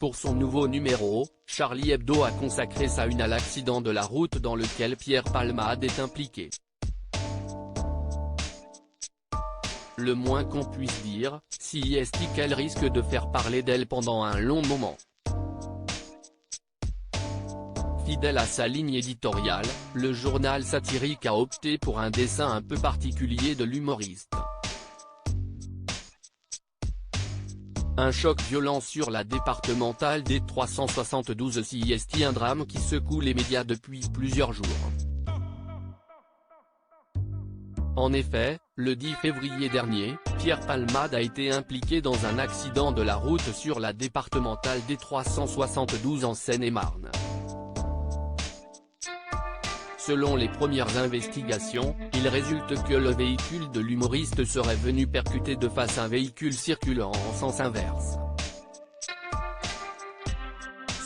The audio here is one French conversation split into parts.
Pour son nouveau numéro, Charlie Hebdo a consacré sa une à l'accident de la route dans lequel Pierre Palmade est impliqué. Le moins qu'on puisse dire, c'est qu'elle risque de faire parler d'elle pendant un long moment. Fidèle à sa ligne éditoriale, le journal satirique a opté pour un dessin un peu particulier de l'humoriste. Un choc violent sur la départementale des 372 c'est un drame qui secoue les médias depuis plusieurs jours. En effet, le 10 février dernier, Pierre Palmade a été impliqué dans un accident de la route sur la départementale des 372 en Seine-et-Marne. Selon les premières investigations, il résulte que le véhicule de l'humoriste serait venu percuter de face un véhicule circulant en sens inverse.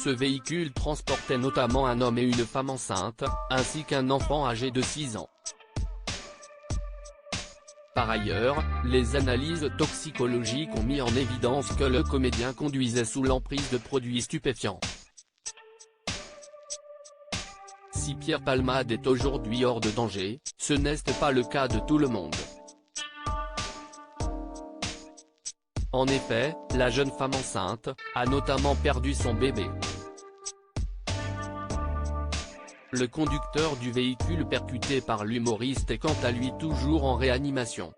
Ce véhicule transportait notamment un homme et une femme enceinte, ainsi qu'un enfant âgé de 6 ans. Par ailleurs, les analyses toxicologiques ont mis en évidence que le comédien conduisait sous l'emprise de produits stupéfiants. Si Pierre Palmade est aujourd'hui hors de danger, ce n'est pas le cas de tout le monde. En effet, la jeune femme enceinte a notamment perdu son bébé. Le conducteur du véhicule percuté par l'humoriste est quant à lui toujours en réanimation.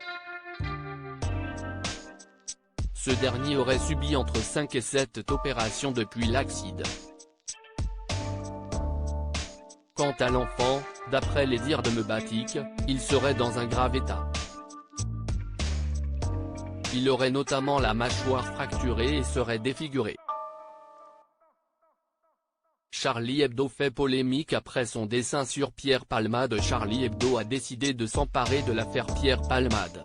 Ce dernier aurait subi entre 5 et 7 opérations depuis l'accident. Quant à l'enfant, d'après les dires de Mebatik, il serait dans un grave état. Il aurait notamment la mâchoire fracturée et serait défiguré. Charlie Hebdo fait polémique après son dessin sur Pierre Palmade. Charlie Hebdo a décidé de s'emparer de l'affaire Pierre Palmade.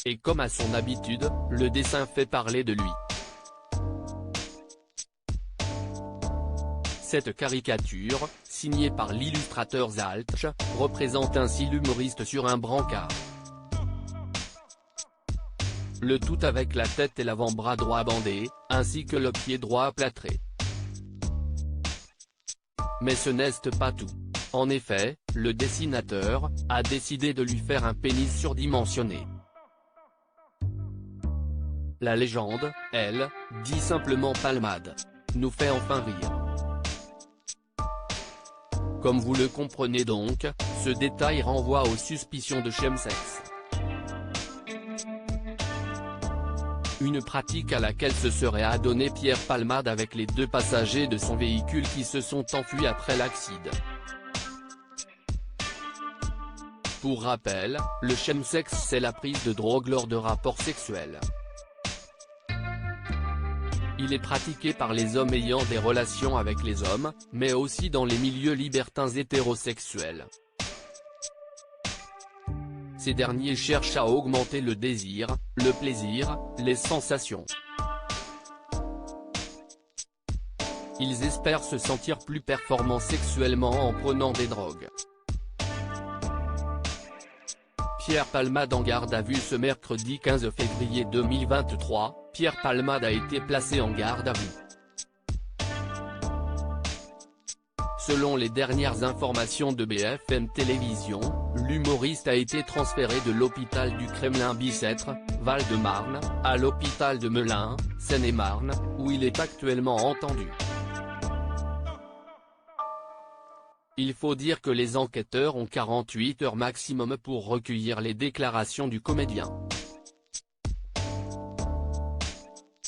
Et comme à son habitude, le dessin fait parler de lui. Cette caricature, signée par l'illustrateur Zaltch, représente ainsi l'humoriste sur un brancard. Le tout avec la tête et l'avant-bras droit bandés, ainsi que le pied droit aplâtré. Mais ce n'est pas tout. En effet, le dessinateur a décidé de lui faire un pénis surdimensionné. La légende, elle, dit simplement Palmade nous fait enfin rire. Comme vous le comprenez donc, ce détail renvoie aux suspicions de chemsex. Une pratique à laquelle se serait adonné Pierre Palmade avec les 2 passagers de son véhicule qui se sont enfuis après l'accident. Pour rappel, le chemsex c'est la prise de drogue lors de rapports sexuels. Il est pratiqué par les hommes ayant des relations avec les hommes, mais aussi dans les milieux libertins hétérosexuels. Ces derniers cherchent à augmenter le désir, le plaisir, les sensations. Ils espèrent se sentir plus performants sexuellement en prenant des drogues. Pierre Palmade en garde à vue ce mercredi 15 février 2023, Pierre Palmade a été placé en garde à vue. Selon les dernières informations de BFM Télévision, l'humoriste a été transféré de l'hôpital du Kremlin-Bicêtre, Val-de-Marne, à l'hôpital de Melun, Seine-et-Marne, où il est actuellement entendu. Il faut dire que les enquêteurs ont 48 heures maximum pour recueillir les déclarations du comédien.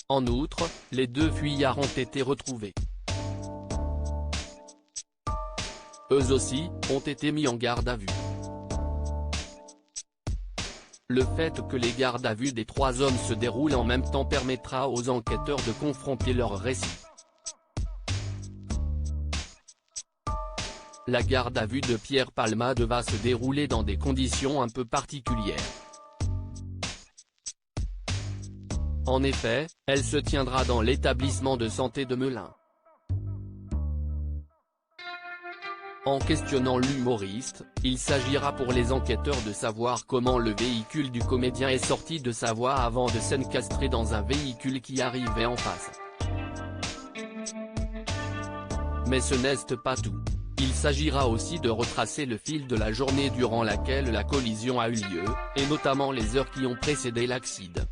En outre, les 2 fuyards ont été retrouvés. Eux aussi, ont été mis en garde à vue. Le fait que les gardes à vue des 3 hommes se déroulent en même temps permettra aux enquêteurs de confronter leurs récits. La garde à vue de Pierre Palmade va se dérouler dans des conditions un peu particulières. En effet, elle se tiendra dans l'établissement de santé de Melun. En questionnant l'humoriste, il s'agira pour les enquêteurs de savoir comment le véhicule du comédien est sorti de sa voie avant de s'encastrer dans un véhicule qui arrivait en face. Mais ce n'est pas tout. Il s'agira aussi de retracer le fil de la journée durant laquelle la collision a eu lieu, et notamment les heures qui ont précédé l'accident.